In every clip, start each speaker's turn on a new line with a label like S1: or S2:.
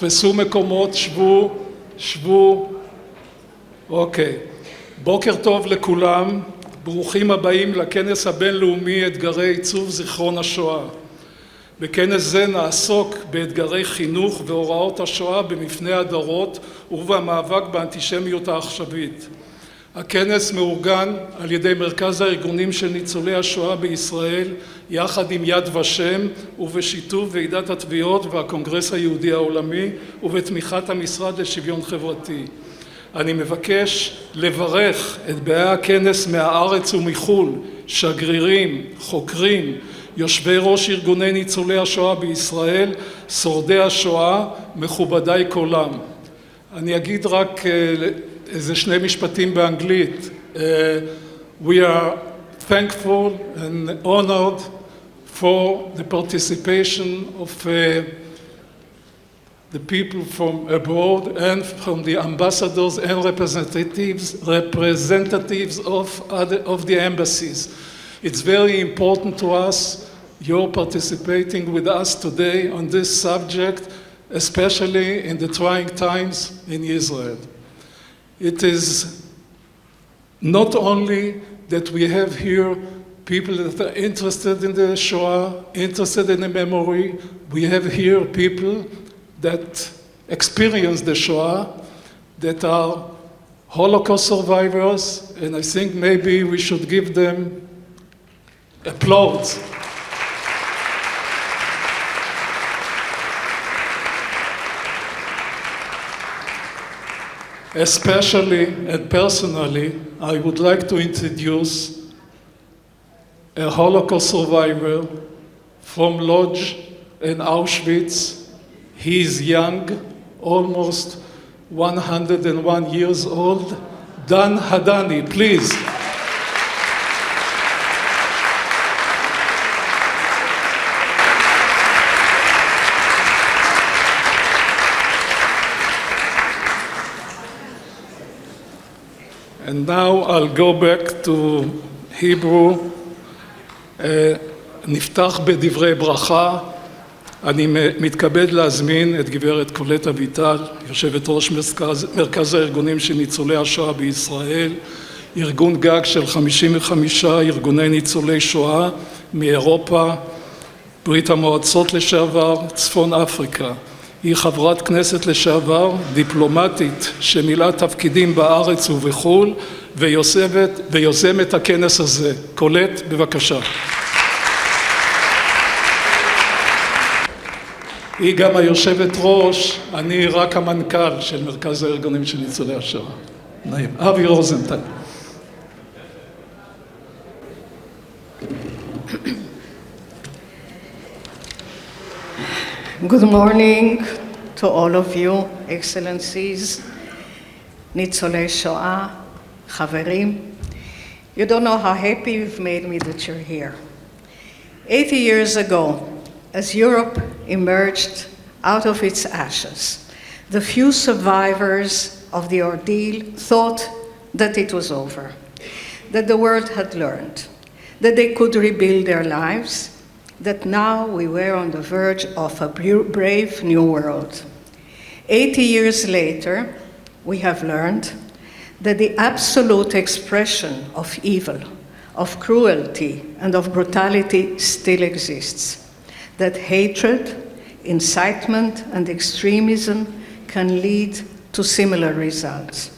S1: תפסו מקומות, שבו. אוקיי. בוקר טוב לכולם, ברוכים הבאים לכנס הבינלאומי אתגרי עיצוב זכרון השואה. בכנס זה נעסוק באתגרי חינוך והוראות השואה במפני הדורות ובמאבק באנטישמיות העכשווית. הכנס מאורגן על ידי מרכז הארגונים של ניצולי השואה בישראל, יחד עם יד ושם ובשיתוף ועידת התביעות והקונגרס היהודי העולמי ובתמיכת המשרד לשוויון חברתי. אני מבקש לברך את באי הכנס מהארץ ומחו"ל, שגרירים, חוקרים, יושבי ראש ארגוני ניצולי השואה בישראל, שורדי השואה, מכובדיי כולם. אני אגיד רק איזה שני משפטים באנגלית. We are thankful and honored for the participation of the people from abroad and from the ambassadors and representatives of the embassies. It's very important to us, your participating with us today on this subject, especially in the trying times in Israel. It is not only that we have here people that are interested in the Shoah, interested in the memory, we have here people that experience the Shoah, that are Holocaust survivors, and I think maybe we should give them applause. Especially and personally, I would like to introduce a Holocaust survivor from Lodz in Auschwitz. He is young, almost 101 years old. Dan Hadani, please. And now I'll go back to Hebrew. נפתח בדברי ברכה. אני מתכבד להזמין את גברת קולט אביטל, יושבת ראש מרכז הארגונים של ניצולי השואה בישראל, ארגון גג של 55 ארגוני ניצולי שואה מאירופה, ברית המועצות לשעבר, צפון אפריקה. היא חברת כנסת לשעבר, דיפלומטית שמילאה תפקידים בארץ ובחו"ל, ויוזמת הכנס הזה. קולט, בבקשה. היא גם היושבת ראש, אני רק המנכ"ל של מרכז הארגונים של ניצולי השואה. נעים. אבי רוזנטל.
S2: Good morning to all of you, excellencies, ניצולי שואה, חברים. You don't know how happy you've made me that you're here. 80 years ago, as Europe emerged out of its ashes, the few survivors of the ordeal thought that it was over, that the world had learned, that they could rebuild their lives, that now we were on the verge of a brave new world. 80 years later, we have learned that the absolute expression of evil, of cruelty, and of brutality still exists. That hatred, incitement, and extremism can lead to similar results.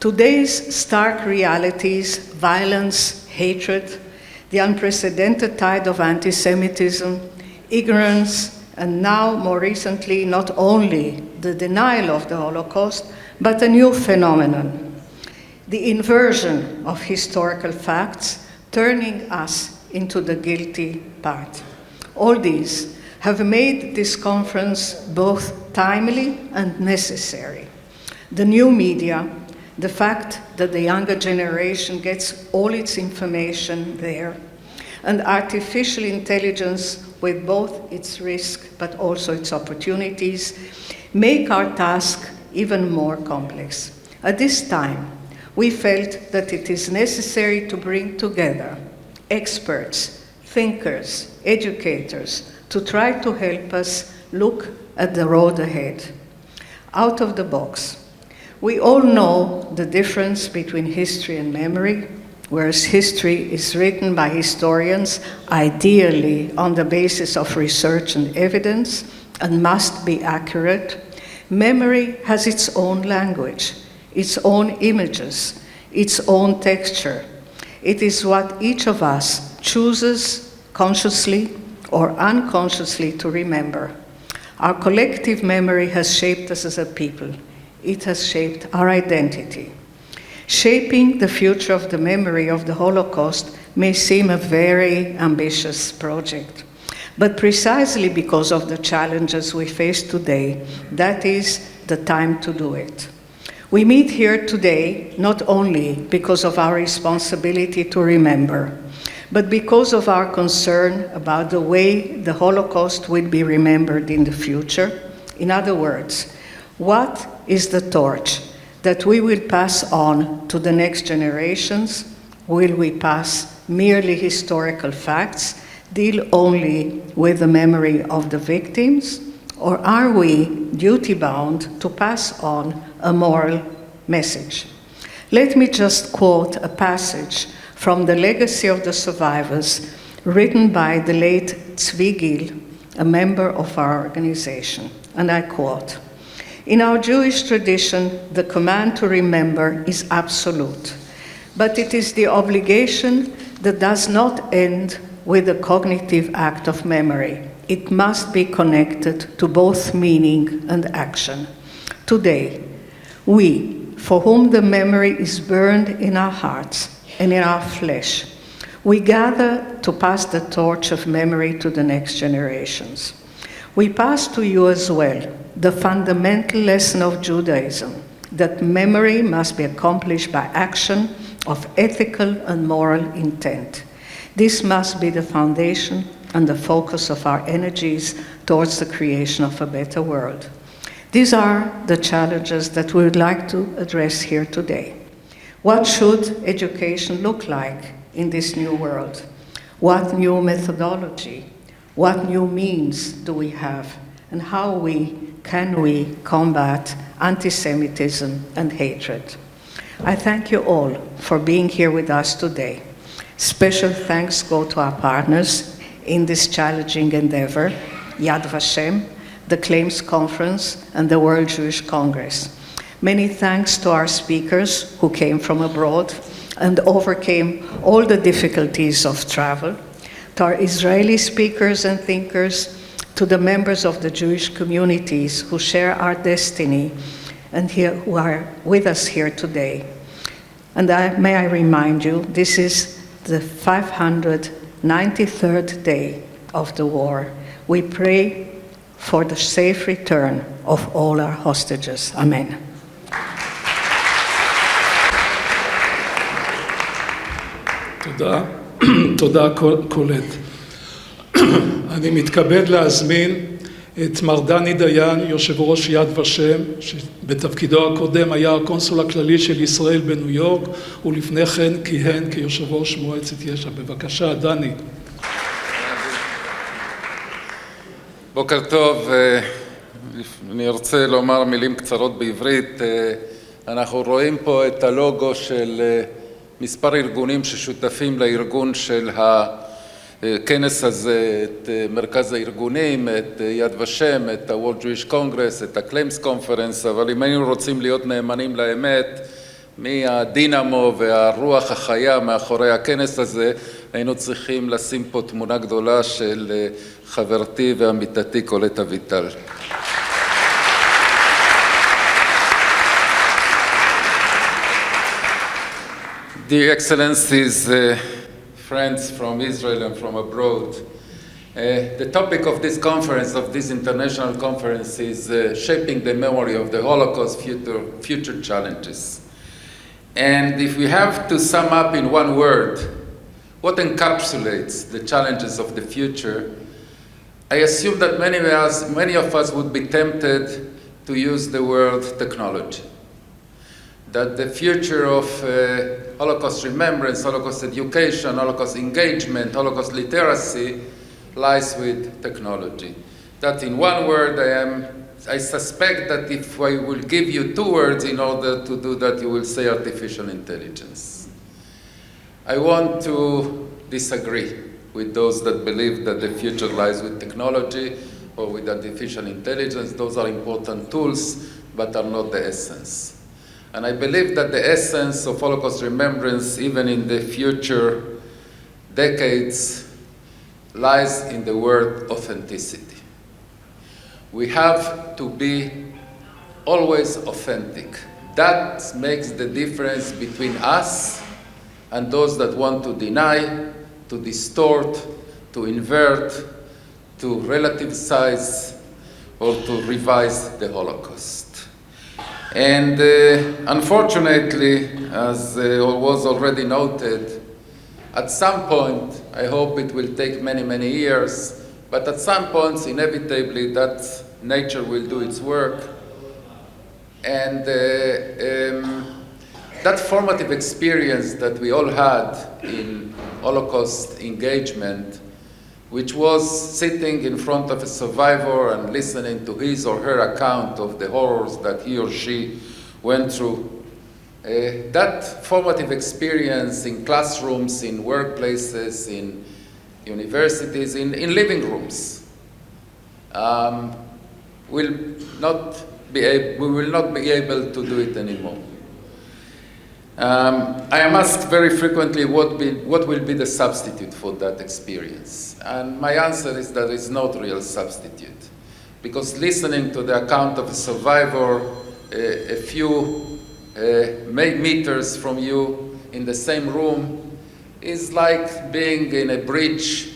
S2: Today's stark realities, violence, hatred, the unprecedented tide of anti-Semitism, ignorance, and now, more recently, not only the denial of the Holocaust, but a new phenomenon, the inversion of historical facts, turning us into the guilty part. All these have made this conference both timely and necessary. The new media, the fact that the younger generation gets all its information there, and artificial intelligence with both its risks but also its opportunities, make our task even more complex. At this time, we felt that it is necessary to bring together experts, thinkers, educators, to try to help us look at the road ahead. Out of the box. We all know the difference between history and memory. Whereas history is written by historians, ideally on the basis of research and evidence, and must be accurate, memory has its own language, its own images, its own texture. It is what each of us chooses consciously or unconsciously to remember. Our collective memory has shaped us as a people. It has shaped our identity. Shaping the future of the memory of the Holocaust may seem a very ambitious project, but precisely because of the challenges we face today, that is the time to do it. We meet here today not only because of our responsibility to remember, but because of our concern about the way the Holocaust will be remembered in the future. In other words, what is the torch that we will pass on to the next generations? Will we pass merely historical facts, deal only with the memory of the victims, or are we duty-bound to pass on a moral message? Let me just quote a passage from The Legacy of the Survivors, written by the late Tzvi Gil, a member of our organization, and I quote, "In our Jewish tradition, the command to remember is absolute, but it is the obligation that does not end with the cognitive act of memory. It must be connected to both meaning and action. Today, we, for whom the memory is burned in our hearts and in our flesh, we gather to pass the torch of memory to the next generations. We pass to you as well the fundamental lesson of Judaism, that memory must be accomplished by action of ethical and moral intent. This must be the foundation and the focus of our energies towards the creation of a better world." These are the challenges that we would like to address here today. What should education look like in this new world? What new methodology? What new means do we have? And how can we combat anti-Semitism and hatred? I thank you all for being here with us today. Special thanks go to our partners in this challenging endeavor, Yad Vashem, the Claims Conference, and the World Jewish Congress. Many thanks to our speakers who came from abroad and overcame all the difficulties of travel, to our Israeli speakers and thinkers, to the members of the Jewish communities who share our destiny and who are with us here today. And may I remind you, this is the 593rd day of the war. We pray for the safe return of all our hostages. Amen.
S1: תודה, תודה קולט. אני מתכבד להזמין את מר דני דיין, יושב ראש יד ושם, שבתפקידו הקודם היה הקונסול הכללי של ישראל בניו יורק, ולפני כן כיהן כיושב ראש מועצת יש"ע. בבקשה, דני.
S3: בוקר טוב, אני רוצה לומר מילים קצרות בעברית. אנחנו רואים פה את הלוגו של מספר ארגונים ששותפים לארגון של הכנס הזה, את מרכז הארגונים, את יד ושם, את ה-World Jewish Congress, את ה-Claims Conference, אבל אם היינו רוצים להיות נאמנים לאמת, מהדינמו והרוח החיה מאחורי הכנס הזה, היינו צריכים לשים פה תמונה גדולה של חברתי ועמיתתי קולט אביטל. Dear Excellencies, friends from Israel and from abroad, the topic of this conference, of this international conference, is shaping the memory of the Holocaust, future challenges. And if we have to sum up in one word, what encapsulates the challenges of the future, I assume that many of us would be tempted to use the word technology. That the future of Holocaust remembrance, Holocaust education, Holocaust engagement, Holocaust literacy lies with technology. that in one word I suspect that if I will give you two words in order to do that, you will say artificial intelligence. I want to disagree with those that believe that the future lies with technology or with artificial intelligence. Those are important tools, but are not the essence. And I believe that the essence of Holocaust remembrance, even in the future decades, lies in the word authenticity. We have to be always authentic. That makes the difference between us and those that want to deny, to distort, to invert, to relative size, or to revise the Holocaust. And unfortunately, as was already noted, at some point, I hope it will take many, many years, but at some points, inevitably, that nature will do its work. And that formative experience that we all had in Holocaust engagement, which was sitting in front of a survivor and listening to his or her account of the horrors that he or she went through, that formative experience in classrooms, in workplaces, in universities, in living rooms, we will not be able to do it anymore. I am asked very frequently what will be the substitute for that experience. And my answer is that there is no real substitute. Because listening to the account of a survivor a few meters from you in the same room is like being in a bridge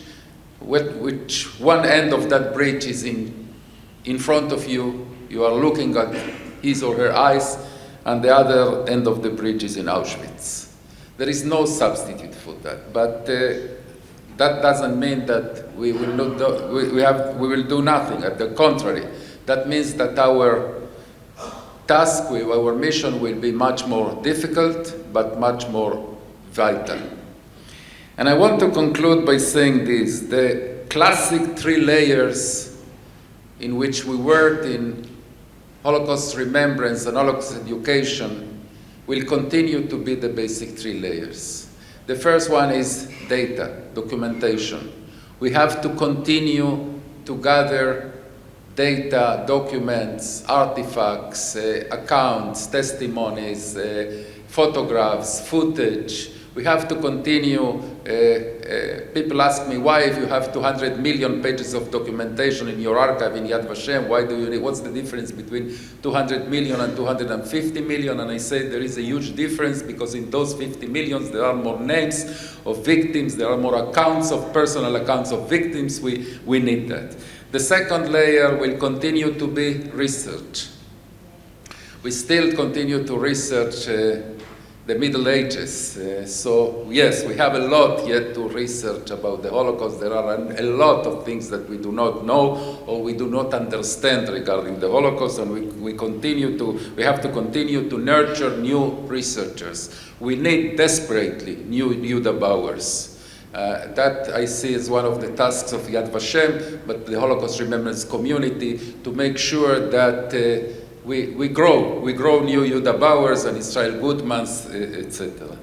S3: which one end of that bridge is in front of you. You are looking at his or her eyes, and the other end of the bridge is in Auschwitz. There is no substitute for that, but that doesn't mean that we will do nothing. At the contrary, that means that our task, our mission will be much more difficult, but much more vital. And I want to conclude by saying this: the classic three layers in which we worked in Holocaust remembrance and Holocaust education will continue to be the basic three layers. The first one is data, documentation. We have to continue to gather data, documents, artifacts, accounts, testimonies, photographs, footage. We have to continue. People ask me, why, if you have 200 million pages of documentation in your archive in Yad Vashem, why do you need, what's the difference between 200 million and 250 million? And I say there is a huge difference, because in those 50 millions there are more names of victims, there are more accounts of personal accounts of victims. We need that. The second layer will continue to be research. We still continue to research the Middle Ages. So yes, we have a lot yet to research about the Holocaust. There are a lot of things that we do not know or we do not understand regarding the Holocaust, and we have to continue to nurture new researchers. We need desperately new Judabauers. That I see as one of the tasks of Yad Vashem, but the Holocaust Remembrance community, to make sure that we grow new Yehuda Bauers and Israel Goodmans, etc.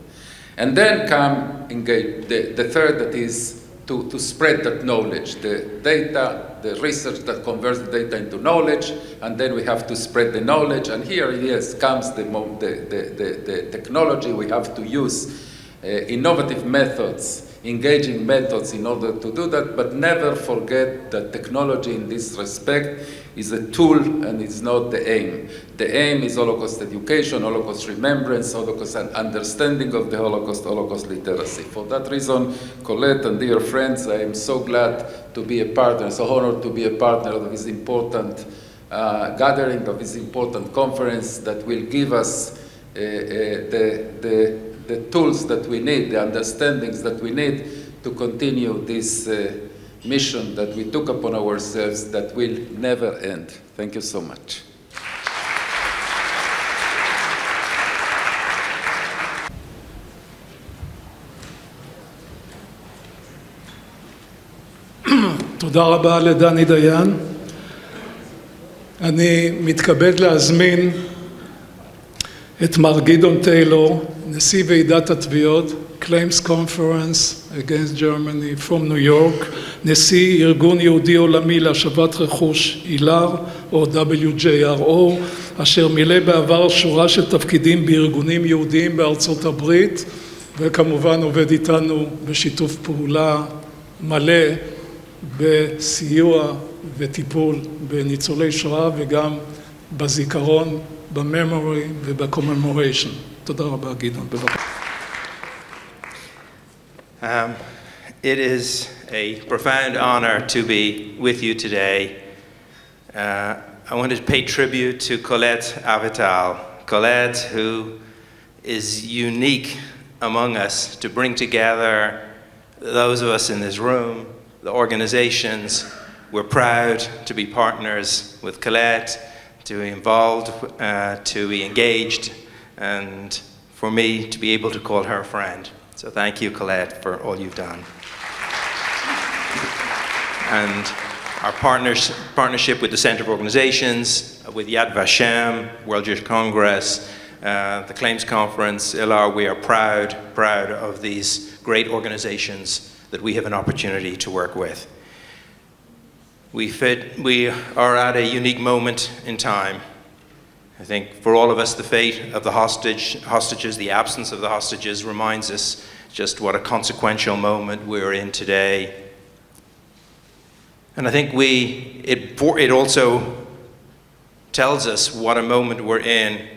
S3: And then come engage the third, that is to spread that knowledge, the data, the research that converts the data into knowledge, and then we have to spread the knowledge. And here, yes, comes the technology. We have to use innovative methods, engaging methods in order to do that, but never forget that technology in this respect is a tool and it's not the aim. The aim is Holocaust education, Holocaust remembrance, Holocaust understanding of the Holocaust, Holocaust literacy. For that reason, Colette and dear friends, I am so glad to be a partner, so honored to be a partner of this important gathering, of this important conference that will give us the tools that we need, the understandings that we need to continue this mission that we took upon ourselves that will never end. Thank you so much.
S1: תודה רבה לדני דיין. אני מתכבד להזמין את מר גדעון טיילור, נשיא ועידת התביעות, Claims Conference Against Germany from New York, נשיא ארגון יהודי עולמי להשבת רכוש איל"ר או WJRO, אשר מילא בעבר שורה של תפקידים בארגונים יהודיים בארצות הברית, וכמובן עובד איתנו בשיתוף פעולה מלא בסיוע וטיפול בניצולי שואה וגם בזיכרון, בממורי ובקוממוריישן. תודה רבה גדעון, בבקשה.
S4: It is a profound honor to be with you today. I want to pay tribute to Colette Avital. Colette, who is unique among us to bring together those of us in this room, the organizations. We're proud to be partners with Colette, to be involved, to be engaged, and for me to be able to call her a friend. So thank you, Colette, for all you've done. And our partnership with the Center for Organizations, with Yad Vashem, World Jewish Congress, the Claims Conference, ILAR, we are proud of these great organizations that we have an opportunity to work with. We are at a unique moment in time. I think for all of us, the fate of the hostages, the absence of the hostages reminds us just what a consequential moment we're in today. And I think it also tells us what a moment we're in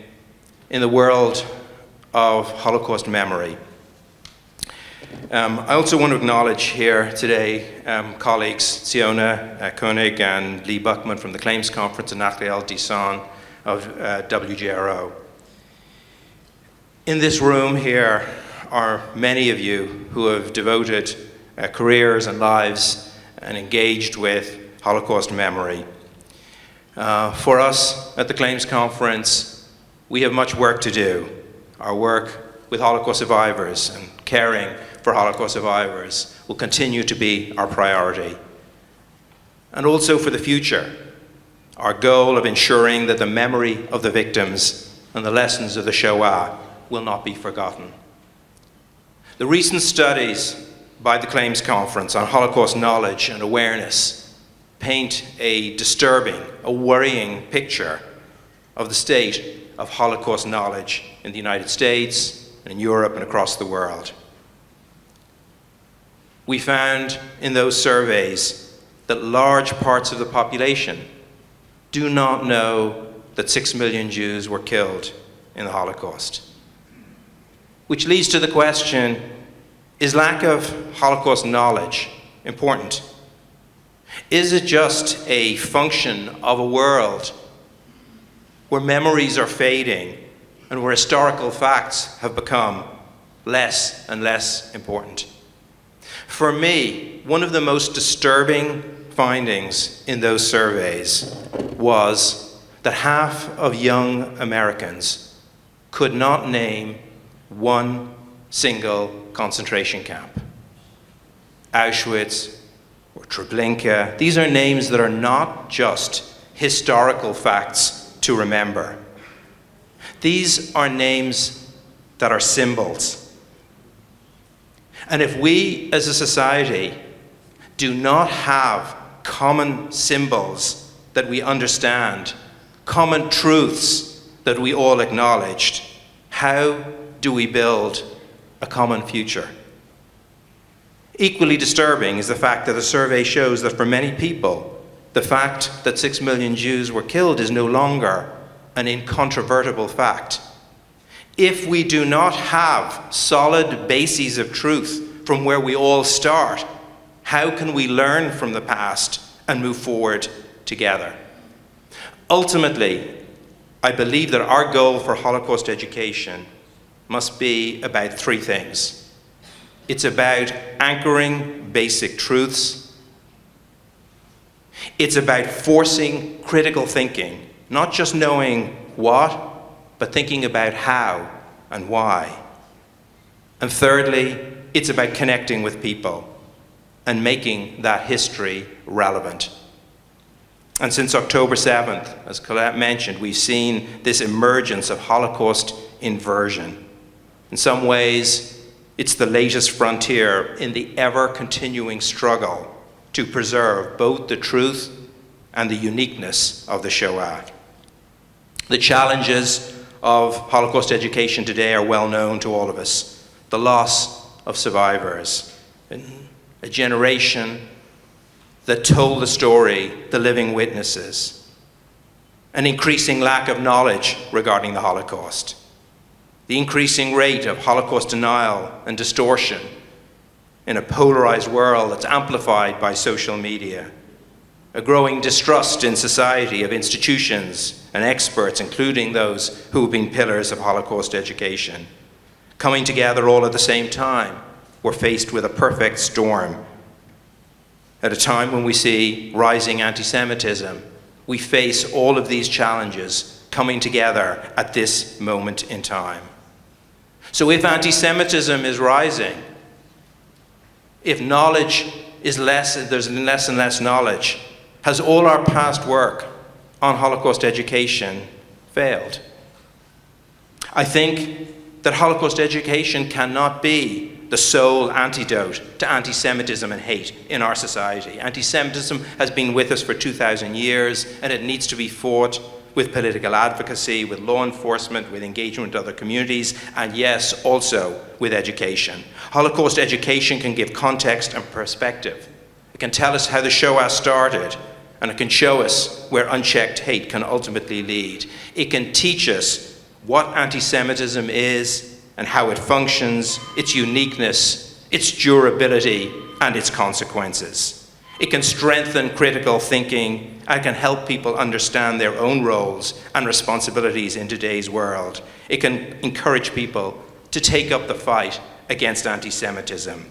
S4: the world of Holocaust memory. I also want to acknowledge here today colleagues Ziona Koenig and Lee Buckman from the Claims Conference and Nathaniel Disson of WJRO. In this room here are many of you who have devoted careers and lives and engaged with Holocaust memory. For us at the Claims Conference, we have much work to do. Our work with Holocaust survivors and caring for Holocaust survivors will continue to be our priority. And also for the future, our goal of ensuring that the memory of the victims and the lessons of the Shoah will not be forgotten. The recent studies by the Claims Conference on Holocaust knowledge and awareness paint a disturbing, a worrying picture of the state of Holocaust knowledge in the United States, in Europe, and across the world. We found in those surveys that large parts of the population do not know that 6 million Jews were killed in the Holocaust. Which leads to the question, is lack of Holocaust knowledge important? Is it just a function of a world where memories are fading and where historical facts have become less and less important? For me, one of the most disturbing findings in those surveys was that half of young Americans could not name one single concentration camp. Auschwitz or Treblinka, these are names that are not just historical facts to remember. These are names that are symbols. And if we as a society do not have common symbols that we understand, common truths that we all acknowledged, how do we build a common future? Equally disturbing is the fact that the survey shows that for many people, the fact that 6 million Jews were killed is no longer an incontrovertible fact. If we do not have solid bases of truth from where we all start, how can we learn from the past and move forward together? Ultimately, I believe that our goal for Holocaust education must be about three things. It's about anchoring basic truths. It's about forcing critical thinking, not just knowing what, but thinking about how and why. And thirdly, it's about connecting with people and making that history relevant. And since October 7th, as Colette mentioned, we've seen this emergence of Holocaust inversion. In some ways, it's the latest frontier in the ever-continuing struggle to preserve both the truth and the uniqueness of the Shoah. The challenges of Holocaust education today are well known to all of us. The loss of survivors, a generation that told the story, the living witnesses, an increasing lack of knowledge regarding the Holocaust, the increasing rate of Holocaust denial and distortion in a polarized world that's amplified by social media, a growing distrust in society of institutions and experts, including those who have been pillars of Holocaust education. Coming together all at the same time, we're faced with a perfect storm. At a time when we see rising anti-Semitism, we face all of these challenges coming together at this moment in time. So if anti-Semitism is rising, if knowledge is less, there's less and less knowledge, has all our past work on Holocaust education failed? I think that Holocaust education cannot be the sole antidote to anti-Semitism and hate in our society. Anti-Semitism has been with us for 2,000 years, and it needs to be fought with political advocacy, with law enforcement, with engagement with other communities, and yes, also with education. Holocaust education can give context and perspective. It can tell us how the Shoah started, and it can show us where unchecked hate can ultimately lead. It can teach us what anti-Semitism is and how it functions, its uniqueness, its durability, and its consequences. It can strengthen critical thinking and can help people understand their own roles and responsibilities in today's world. It can encourage people to take up the fight against anti-Semitism.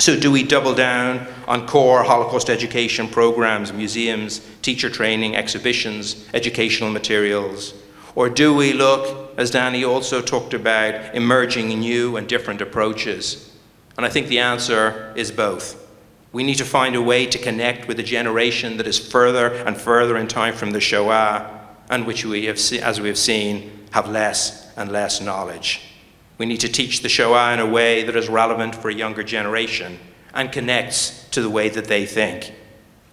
S4: So do we double down on core Holocaust education programs, museums, teacher training, exhibitions, educational materials? Or do we look, as Danny also talked about, emerging new and different approaches? And I think the answer is both. We need to find a way to connect with a generation that is further and further in time from the Shoah, and which we have, as we have seen, have less and less knowledge. We need to teach the Shoah in a way that is relevant for a younger generation and connects to the way that they think.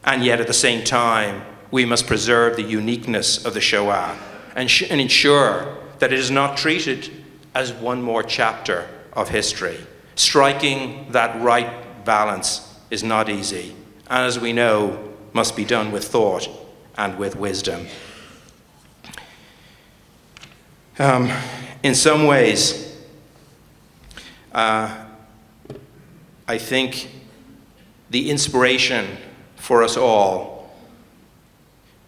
S4: And yet at the same time, we must preserve the uniqueness of the Shoah and ensure that it is not treated as one more chapter of history. Striking that right balance is not easy, and as we know, must be done with thought and with wisdom. In some ways, I think the inspiration for us all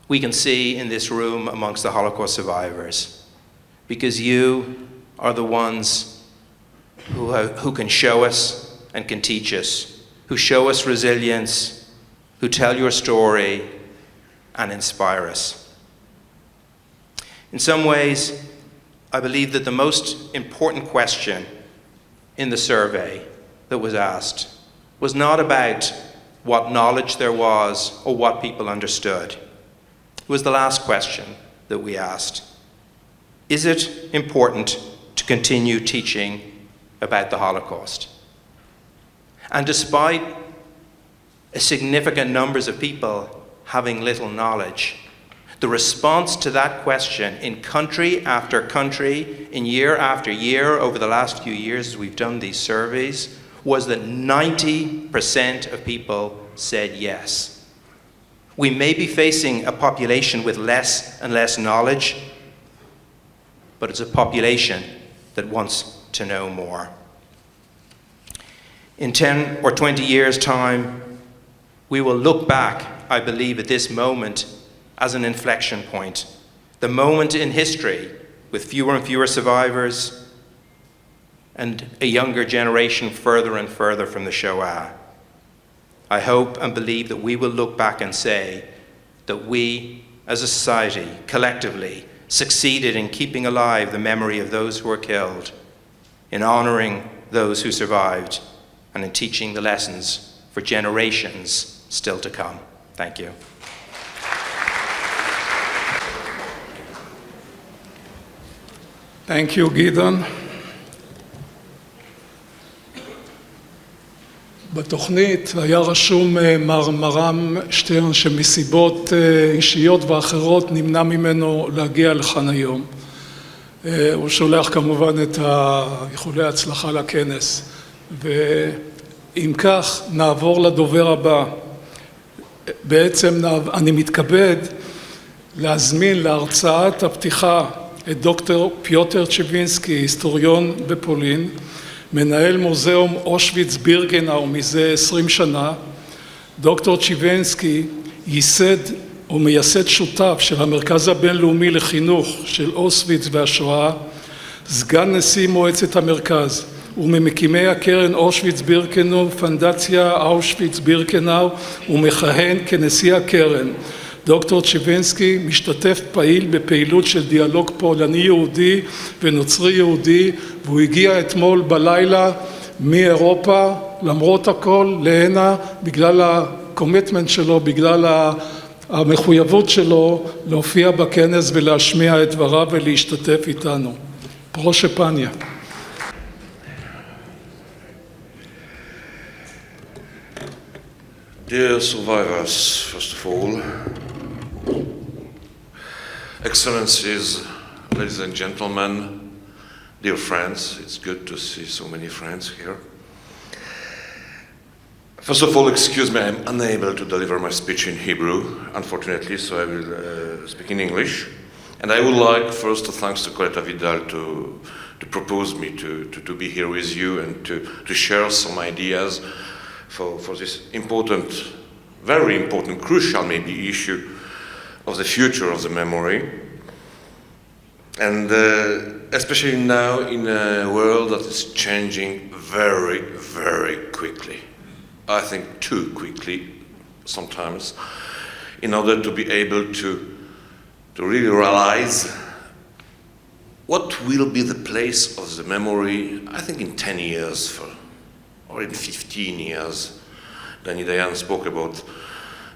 S4: we can see in this room amongst the Holocaust survivors, because you are the ones who can show us and can teach us, who show us resilience, who tell your story and inspire us. In some ways, I believe that the most important question in the survey that was asked was not about what knowledge there was or what people understood. It was the last question that we asked. Is it important to continue teaching about the Holocaust? And despite a significant numbers of people having little knowledge, the response to that question in country after country, in year after year, over the last few years as we've done these surveys, was that 90% of people said yes. We may be facing a population with less and less knowledge, but it's a population that wants to know more. In 10 or 20 years' time, we will look back, I believe, at this moment as an inflection point, the moment in history with fewer and fewer survivors and a younger generation further and further from the Shoah. I hope and believe that we will look back and say that we, as a society, collectively, succeeded in keeping alive the memory of those who were killed, in honoring those who survived, and in teaching the lessons for generations still to come. Thank you.
S1: Thank you, גדעון. בתוכנית היה רשום מר מרם שטרן שמסיבות אישיות ואחרות נמנע ממנו להגיע לכאן היום. הוא שולח כמובן את איחולי ההצלחה לכנס. ואם כך נעבור לדובר הבא. בעצם אני מתכבד להזמין להרצאת הפתיחה את דוקטור פיוטר צ'יבינסקי, היסטוריון בפולין, מנהל מוזיאום אושוויץ בירגנאו מזה 20 שנה. דוקטור צ'יבינסקי ייסד ומייסד שותף של המרכז הבינלאומי לחינוך של אושוויץ והשואה, סגן נשיא מועצת המרכז וממקימי הקרן אושוויץ בירקנאו, פונדציה אושוויץ בירקנאו, ומכהן כנשיא הקרן. דוקטור צ'יבינסקי משתתף פעיל בפעילות של דיאלוג פולני יהודי ונוצרי יהודי, והוא הגיע אתמול בלילה מאירופה למרות הכל להנה בגלל הקומיטמנט שלו, בגלל המחויבות שלו להופיע בכנס ולהשמיע את דבריו ולהשתתף איתנו. פרושה פניה.
S5: Dear survivors, first of all, Excellencies, ladies and gentlemen, dear friends, it's good to see so many friends here. First of all, excuse me, I'm unable to deliver my speech in Hebrew, unfortunately, so I will speak in English. And I would like first to thank Coletta Vidal to propose me to be here with you and to share some ideas for this important, very important, crucial maybe issue of the future of the memory. And especially now in a world that is changing very, very quickly. I think too quickly sometimes, in order to be able to really realize what will be the place of the memory, I think in 10 years or in 15 years. Danny Dayan spoke about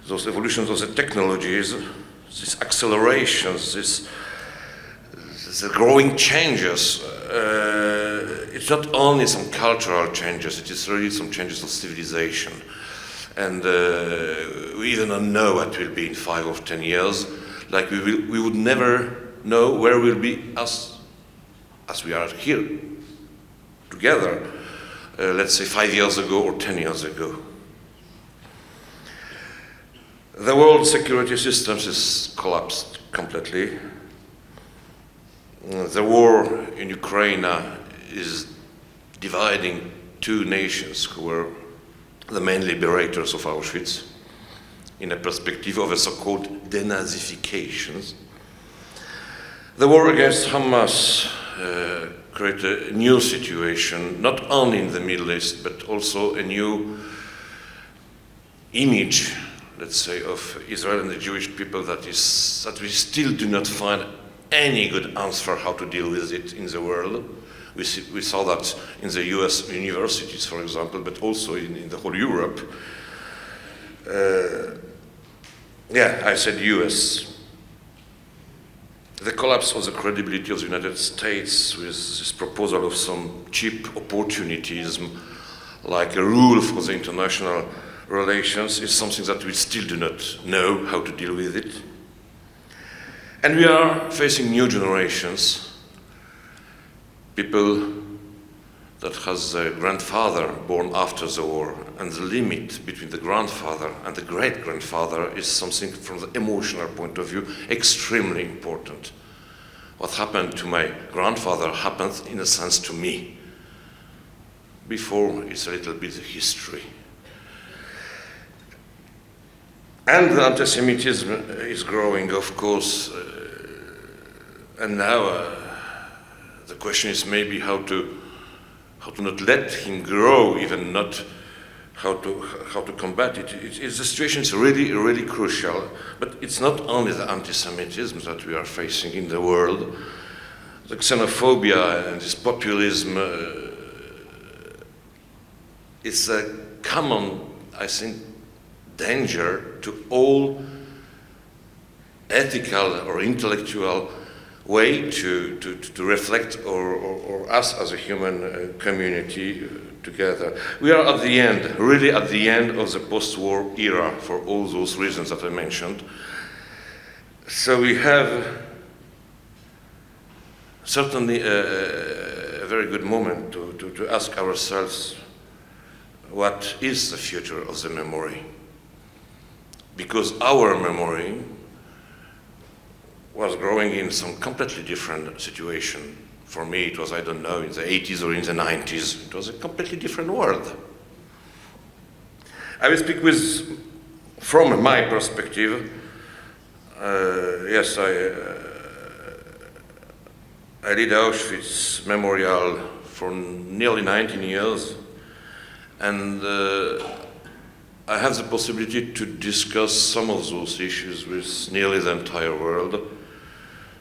S5: those evolutions of the technologies, these accelerations, the growing changes. It's not only some cultural changes, it is really some changes of civilization. And we even don't know what will be in 5 or 10 years. Like we would never know where we'll be as we are here together, let's say 5 years ago or 10 years ago. The world security systems is collapsed completely. The war in Ukraine is dividing two nations who were the main liberators of Auschwitz in a perspective of a so-called denazification. The war against Hamas created a new situation, not only in the Middle East, but also a new image, let's say, of Israel and the Jewish people that we still do not find any good answer how to deal with it in the world. We saw that in the US universities, for example, but also in the whole Europe. I said US. The collapse of the credibility of the United States with this proposal of some cheap opportunism, like a rule for the international relations, is something that we still do not know how to deal with it. And we are facing new generations, people that has a grandfather born after the war, and the limit between the grandfather and the great-grandfather is something from the emotional point of view extremely important. What happened to my grandfather happened in a sense to me. Before, it's a little bit of history. And the anti-Semitism is growing, of course, and now the question is maybe how to not let him grow, even not how to combat it. The situation is really, really crucial, but it's not only the anti-Semitism that we are facing in the world. The xenophobia and this populism is a common, I think, danger to all ethical or intellectual way to reflect or us as a human community together. We are at the end, really at the end of the post-war era for all those reasons that I mentioned. So we have certainly a very good moment to ask ourselves, what is the future of the memory? Because our memory was growing in some completely different situation. For me, it was, I don't know, in the 80s or in the 90s. It was a completely different world. I will speak from my perspective. Yes, I did Auschwitz Memorial for nearly 19 years, and I have the possibility to discuss some of those issues with nearly the entire world.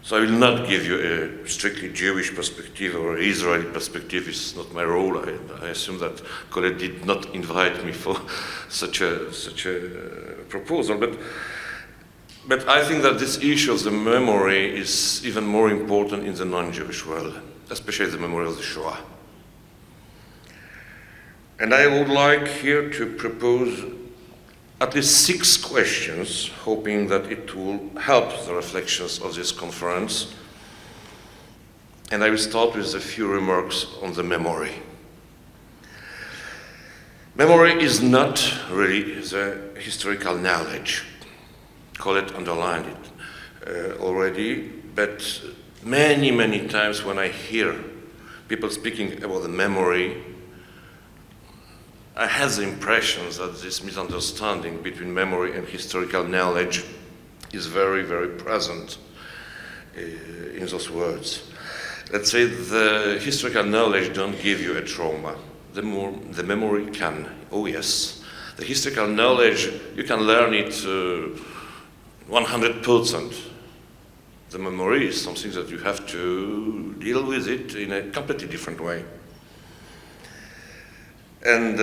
S5: So I will not give you a strictly Jewish perspective or Israeli perspective. It's not my role. I assume that Colette did not invite me for such a proposal. But I think that this issue of the memory is even more important in the non-Jewish world, especially the memory of the Shoah. And I would like here to propose at least 6 questions, hoping that it will help the reflections of this conference. And I will start with a few remarks on the memory. Memory is not really the historical knowledge. Colette underlined it already, but many, many times when I hear people speaking about the memory, I have the impression that this misunderstanding between memory and historical knowledge is very, very present in those words. Let's say the historical knowledge don't give you a trauma. The memory can. Oh yes. The historical knowledge, you can learn it 100%. The memory is something that you have to deal with it in a completely different way. And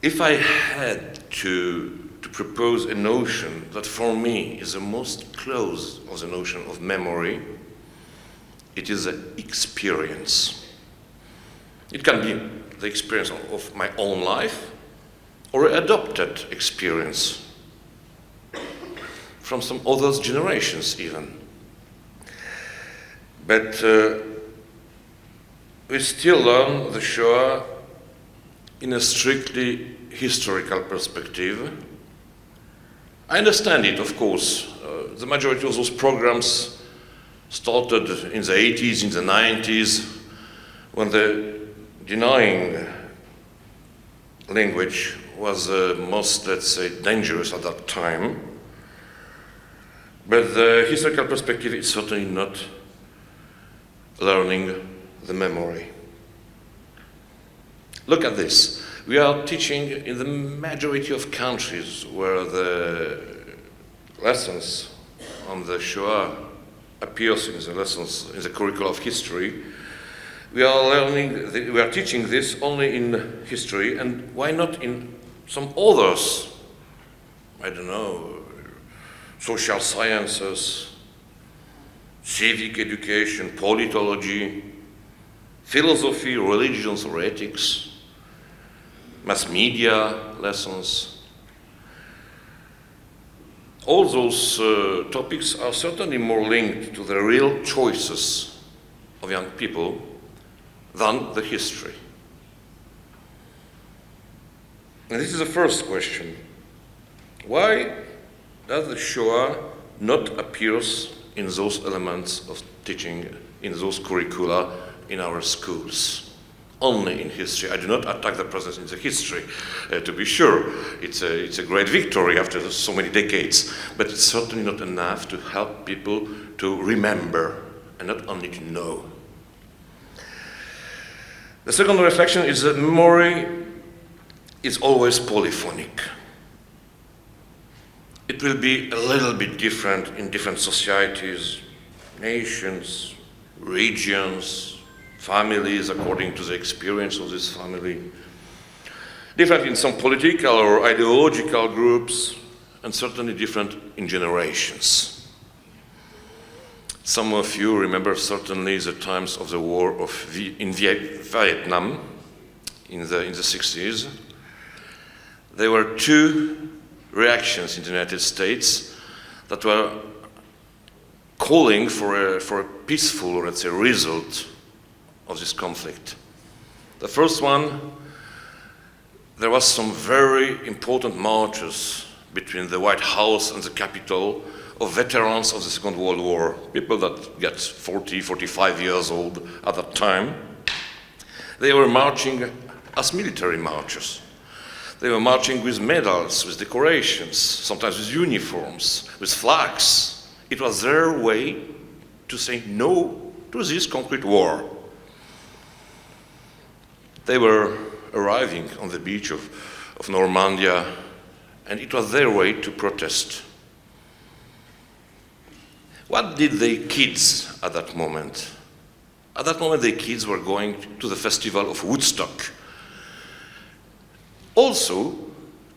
S5: if I had to propose a notion that for me is the most close of the notion of memory, it is an experience. It can be the experience of my own life or an adopted experience from some other generations even. But we still learn the Shoah in a strictly historical perspective. I understand it, of course. The majority of those programs started in the 80s, in the 90s, when the denying language was most, let's say, dangerous at that time. But the historical perspective is certainly not learning the memory. Look at this. We are teaching in the majority of countries where the lessons on the Shoah appears in the lessons in the curriculum of history. We are teaching this only in history, and why not in some others? I don't know, social sciences, civic education, politology, philosophy, religions or ethics, mass media lessons. All those topics are certainly more linked to the real choices of young people than the history. And this is the first question. Why does the Shoah not appear in those elements of teaching, in those curricula in our schools? Only in history. I do not attack the presence in the history, to be sure. It's a great victory after so many decades, but it's certainly not enough to help people to remember and not only to know. The second reflection is that memory is always polyphonic. It will be a little bit different in different societies, nations, regions, families, according to the experience of this family. Different in some political or ideological groups, and certainly different in generations. Some of you remember certainly the times of the war in Vietnam in the 60s. There were two reactions in the United States that were calling for a peaceful, let's say, result of this conflict. The first one, there was some very important marches between the White House and the Capitol of veterans of the Second World War, people that got 40, 45 years old at that time. They were marching as military marches. They were marching with medals, with decorations, sometimes with uniforms, with flags. It was their way to say no to this concrete war. They were arriving on the beach of Normandia, and it was their way to protest. What did the kids at that moment? At that moment, the kids were going to the festival of Woodstock, also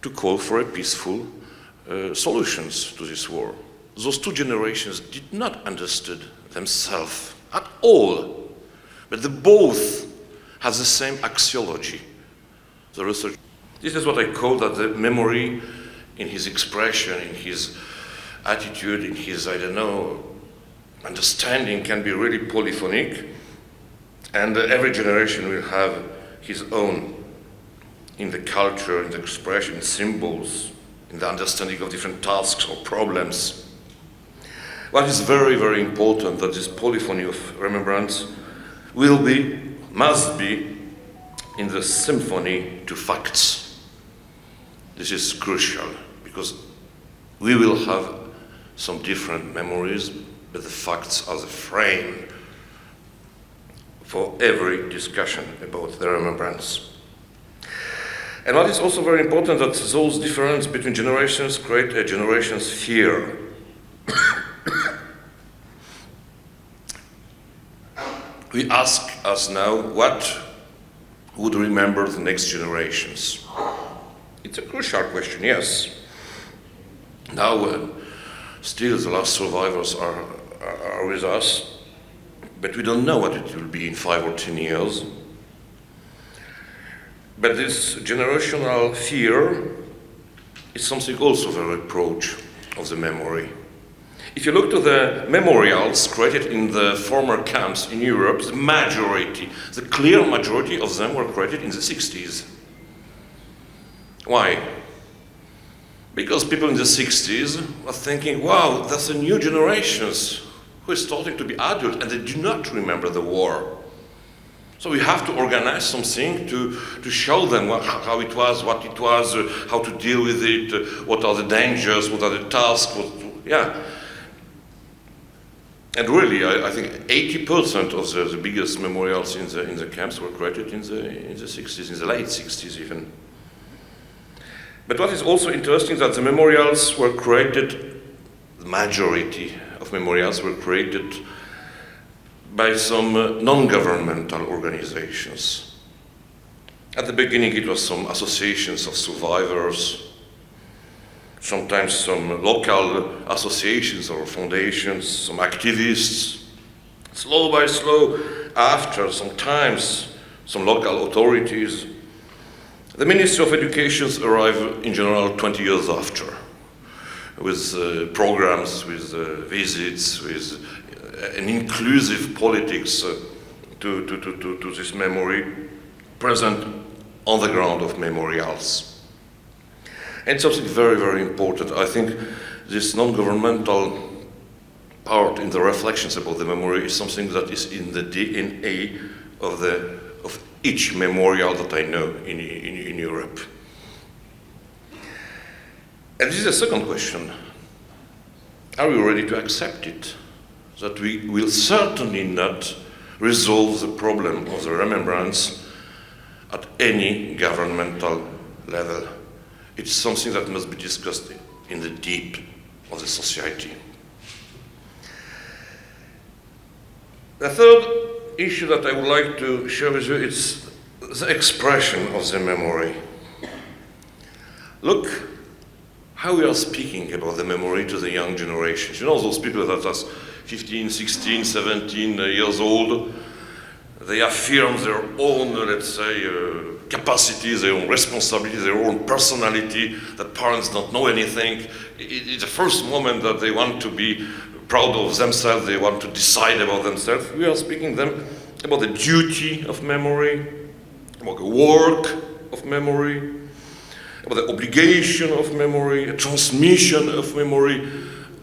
S5: to call for a peaceful solutions to this war. Those two generations did not understand themselves at all, but they both have the same axiology. The research. This is what I call that the memory in his expression, in his attitude, in his, I don't know, understanding can be really polyphonic, and every generation will have his own in the culture, in the expression, in symbols, in the understanding of different tasks or problems. What is very, very important that this polyphony of remembrance must be in the symphony to facts. This is crucial because we will have some different memories, but the facts are the frame for every discussion about the remembrance. And what is also very important that those differences between generations create a generation's fear. We ask us now, what would remember the next generations? It's a crucial question, yes. Now, still the last survivors are with us, but we don't know what it will be in 5 or 10 years. But this generational fear is something also a reproach of the memory. If you look to the memorials created in the former camps in Europe, the clear majority of them were created in the 60s. Why? Because people in the 60s were thinking, wow, that's a new generation who is starting to be adult and they do not remember the war. So we have to organize something to show them how it was, what it was, how to deal with it, what are the dangers, what are the tasks, And really, I think 80% of the biggest memorials in the camps were created in the 60s, in the late 60s even. But what is also interesting is that the memorials were created, the majority of memorials were created by some non-governmental organizations. At the beginning it was some associations of survivors, sometimes some local associations or foundations, some activists. Slow by slow, after sometimes some local authorities, the Ministry of Education arrived in general 20 years after, with programs, with visits, with an inclusive politics to this memory present on the ground of memorials. And something very, very important, I think this non-governmental part in the reflections about the memory is something that is in the DNA of each memorial that I know in Europe. And this is a second question. Are we ready to accept it? That we will certainly not resolve the problem of the remembrance at any governmental level. It's something that must be discussed in the deep of the society. The third issue that I would like to share with you is the expression of the memory. Look how we are speaking about the memory to the young generations. You know, those people that are 15, 16, 17 years old. They affirm their own, let's say, capacities, their own responsibilities, their own personality, that parents don't know anything. It's the first moment that they want to be proud of themselves, they want to decide about themselves. We are speaking to them about the duty of memory, about the work of memory, about the obligation of memory, a transmission of memory.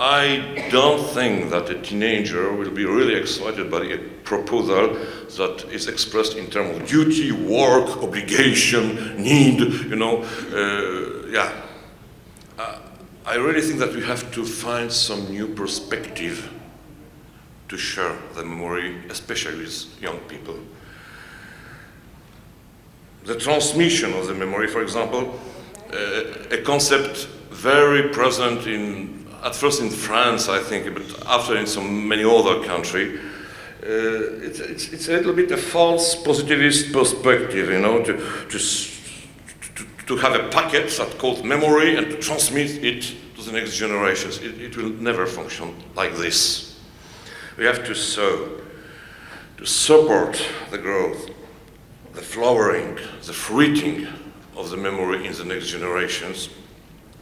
S5: I don't think that a teenager will be really excited by a proposal that is expressed in terms of duty, work, obligation, need, you know. I really think that we have to find some new perspective to share the memory, especially with young people. The transmission of the memory, for example, a concept very present at first in France, I think, but after in so many other countries. It's a little bit a false positivist perspective, you know, to have a packet that calls memory and to transmit it to the next generations. It will never function like this. We have to sow, to support the growth, the flowering, the fruiting of the memory in the next generations.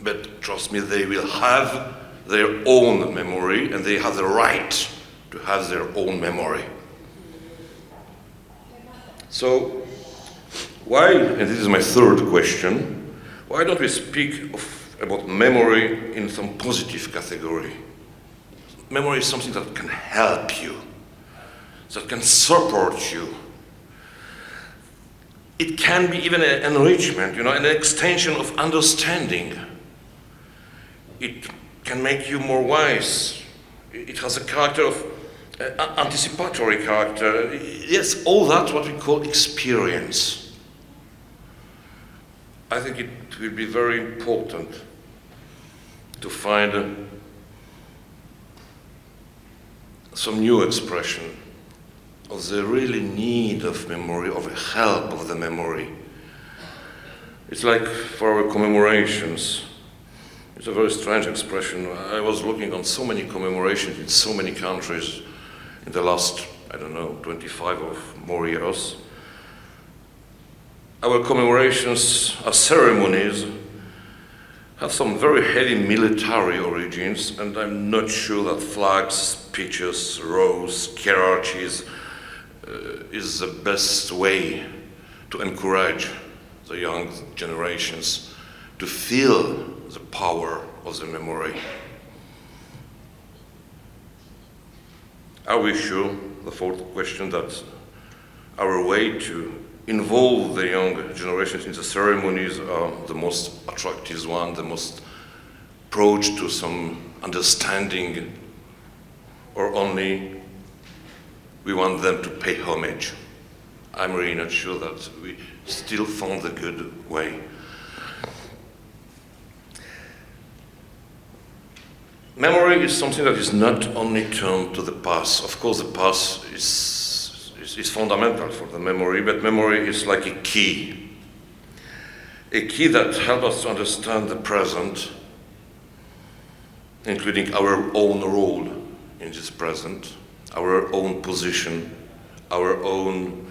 S5: But trust me, they will have their own memory, and they have the right to have their own memory. So, why, and this is my third question, why don't we speak about memory in some positive category? Memory is something that can help you, that can support you. It can be even an enrichment, you know, an extension of understanding. It can make you more wise. It has a character of anticipatory character. Yes, all that's what we call experience. I think it will be very important to find some new expression of the really need of memory, of the help of the memory. It's like for our commemorations. It's a very strange expression. I was looking on so many commemorations in so many countries in the last, 25 or more years. Our commemorations, our ceremonies, have some very heavy military origins, and I'm not sure that flags, speeches, rows, hierarchies is the best way to encourage the young generations to feel the power of the memory. Are we sure, the fourth question, that our way to involve the young generations in the ceremonies are the most attractive one, the most approach to some understanding, or only we want them to pay homage? I'm really not sure that we still found the good way. Memory is something that is not only turned to the past. Of course, the past is fundamental for the memory, but memory is like a key that helps us to understand the present, including our own role in this present, our own position, our own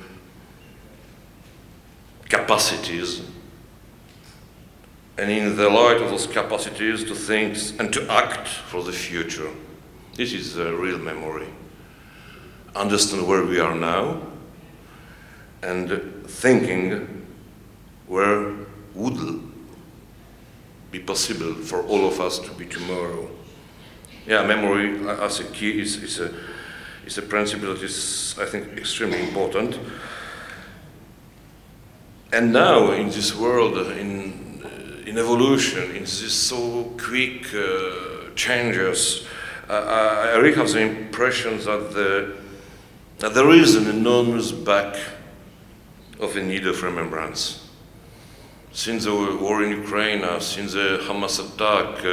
S5: capacities, and in the light of those capacities to think and to act for the future. This is a real memory. Understand where we are now and thinking where would be possible for all of us to be tomorrow. Yeah, memory as a key is a principle that is, I think, extremely important. And now in this world, in evolution, in this so quick changes, I really have the impression that there is an enormous back of a need of remembrance. Since the war in Ukraine, since the Hamas attack,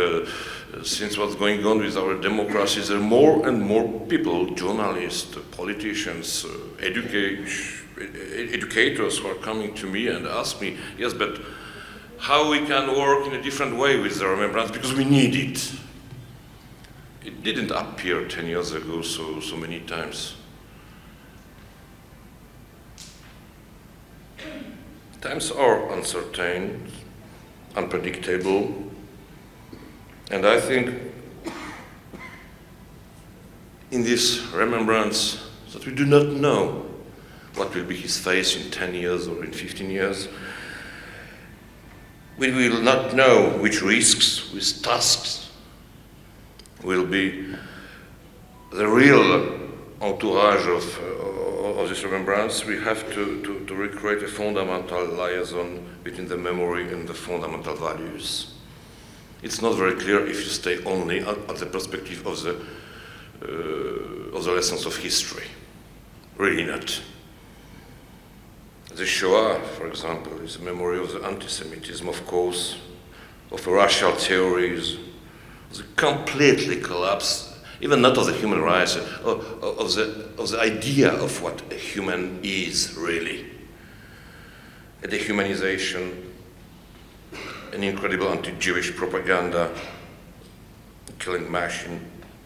S5: since what's going on with our democracies, there are more and more people, journalists, politicians, educators who are coming to me and ask me, yes, but how we can work in a different way with the remembrance, because we need it. it didn't appear 10 years ago so many times. Times are uncertain, unpredictable, and I think in this remembrance that we do not know what will be his face in 10 years or in 15 years. We will not know which risks, which tasks will be the real entourage of this remembrance. We have to recreate a fundamental liaison between the memory and the fundamental values. It's not very clear if you stay only at the perspective of the lessons of history. Really not. The Shoah, for example, is a memory of the anti-Semitism, of course, of racial theories, the completely collapse, even not of the human rights, of the idea of what a human is really. A dehumanization, an incredible anti-Jewish propaganda, a killing machine,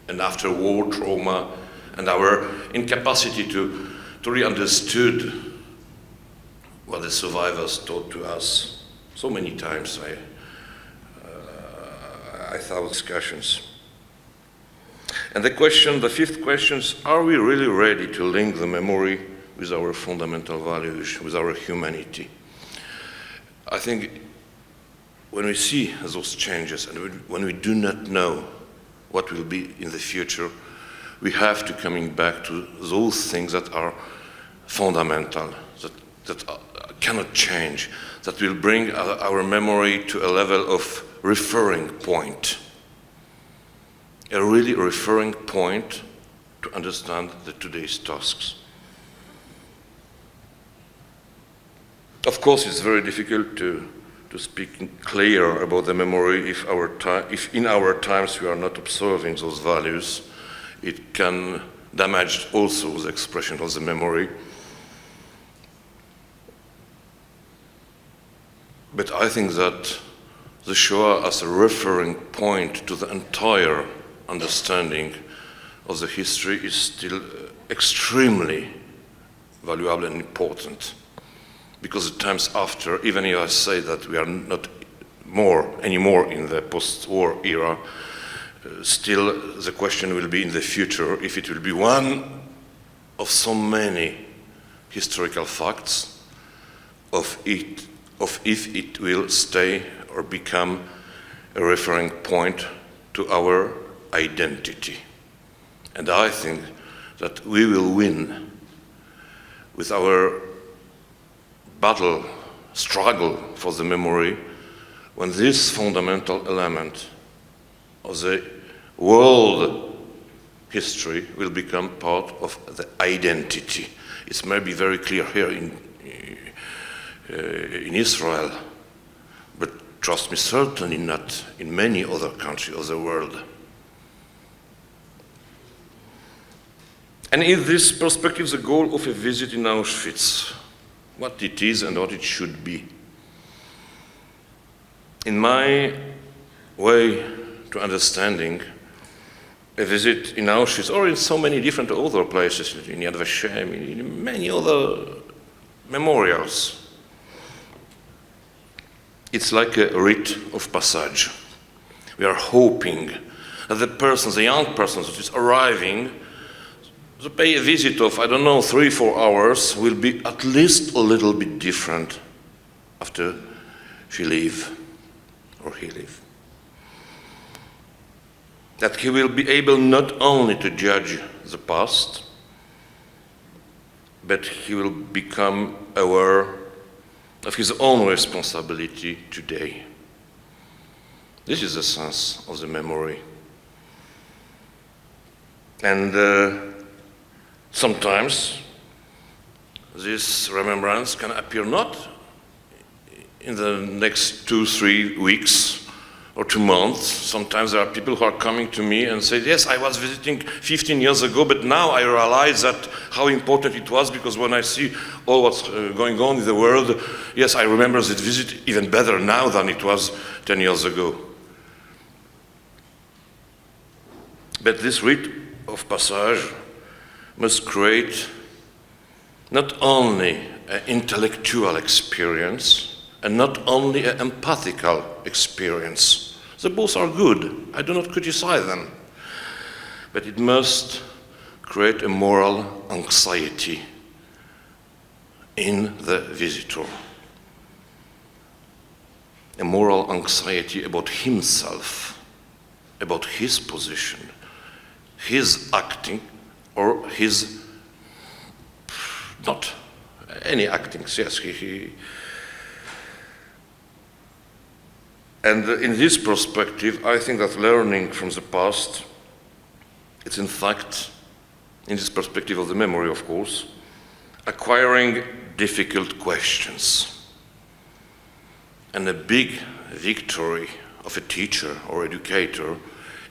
S5: an after-war trauma, and our incapacity to really understood what the survivors taught to us. So many times I thought discussions. And the fifth question is, are we really ready to link the memory with our fundamental values, with our humanity? I think when we see those changes and when we do not know what will be in the future, we have to coming back to those things that are fundamental, that cannot change, that will bring our memory to a level of referring point. A really referring point to understand today's tasks. Of course, it's very difficult to speak clear about the memory if in our times we are not observing those values. It can damage also the expression of the memory. But I think that the Shoah as a referring point to the entire understanding of the history is still extremely valuable and important. Because the times after, even if I say that we are not anymore in the post-war era, still the question will be in the future if it will be one of so many historical facts of if it will stay or become a referring point to our identity. And I think that we will win with our struggle for the memory when this fundamental element of the world history will become part of the identity. It may be very clear here in Israel, but trust me, certainly not in many other countries of the world. And in this perspective, the goal of a visit in Auschwitz, what it is and what it should be. In my way to understanding, a visit in Auschwitz, or in so many different other places, in Yad Vashem, in many other memorials, it's like a rite of passage. We are hoping that the young person that is arriving, to pay a visit of, 3-4 hours, will be at least a little bit different after she leave or he leave. That he will be able not only to judge the past, but he will become aware of his own responsibility today. This is the sense of the memory. And sometimes this remembrance can appear not in the next 2-3 weeks or 2 months. Sometimes there are people who are coming to me and say, yes, I was visiting 15 years ago, but now I realize that how important it was, because when I see all what's going on in the world, yes, I remember that visit even better now than it was 10 years ago. But this rite of passage must create not only an intellectual experience and not only an empathical experience. The both are good, I do not criticize them, but it must create a moral anxiety in the visitor. A moral anxiety about himself, about his position, his acting, or his, not any acting, yes, And in this perspective, I think that learning from the past, it's in fact, in this perspective of the memory, of course, acquiring difficult questions. And a big victory of a teacher or educator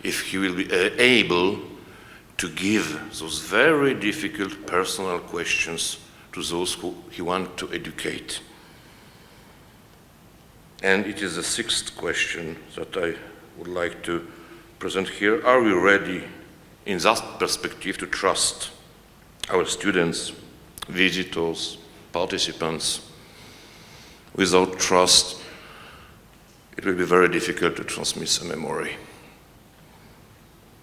S5: if he will be able to give those very difficult personal questions to those who he wants to educate. And it is the sixth question that I would like to present here. Are we ready, in that perspective, to trust our students, visitors, participants? Without trust, it will be very difficult to transmit a memory.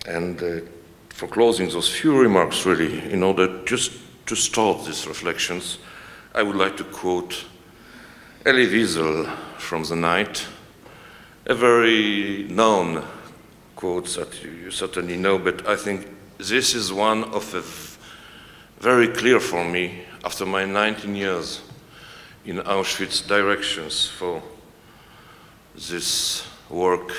S5: And for closing those few remarks, really, in order just to start these reflections, I would like to quote Elie Wiesel from The Night, a very known quote that you certainly know, but I think this is one of a very clear for me, after my 19 years in Auschwitz, directions for this work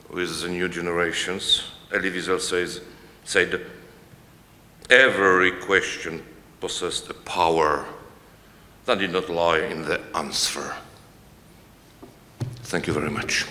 S5: with the new generations. Elie Wiesel said, every question possessed a power that did not lie in the answer. Thank you very much.